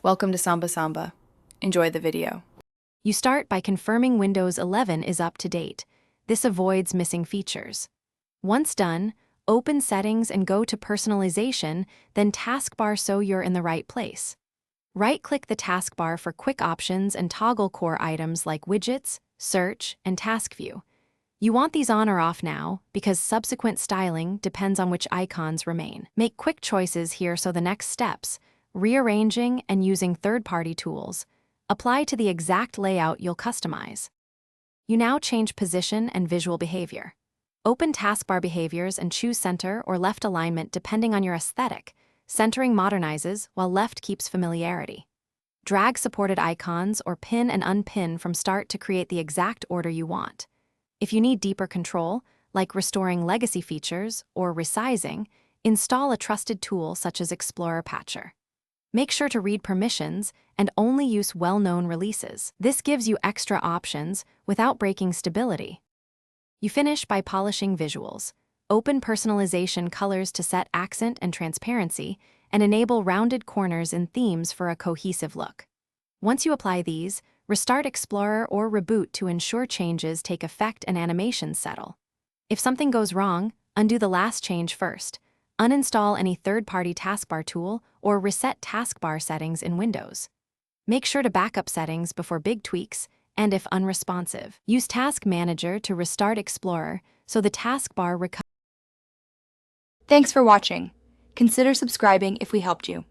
Welcome to Samba Samba. Enjoy the video. You start by confirming Windows 11 is up to date. This avoids missing features. Once done, open Settings and go to Personalization, then Taskbar so you're in the right place. Right-click the taskbar for quick options and toggle core items like Widgets, Search, and Task View. You want these on or off now because subsequent styling depends on which icons remain. Make quick choices here so the next steps, rearranging and using third-party tools, apply to the exact layout you'll customize. You now change position and visual behavior. Open taskbar behaviors and choose center or left alignment depending on your aesthetic. Centering modernizes while left keeps familiarity. Drag supported icons or pin and unpin from start to create the exact order you want. If you need deeper control, like restoring legacy features or resizing, install a trusted tool such as Explorer Patcher. Make sure to read permissions and only use well-known releases. This gives you extra options without breaking stability. You finish by polishing visuals. Open personalization colors to set accent and transparency, and enable rounded corners in themes for a cohesive look. Once you apply these, restart Explorer or reboot to ensure changes take effect and animations settle. If something goes wrong, undo the last change first. Uninstall any third-party taskbar tool or reset taskbar settings in Windows. Make sure to backup settings before big tweaks, and if unresponsive, use Task Manager to restart Explorer so the taskbar recovers. Thanks for watching. Consider subscribing if we helped you.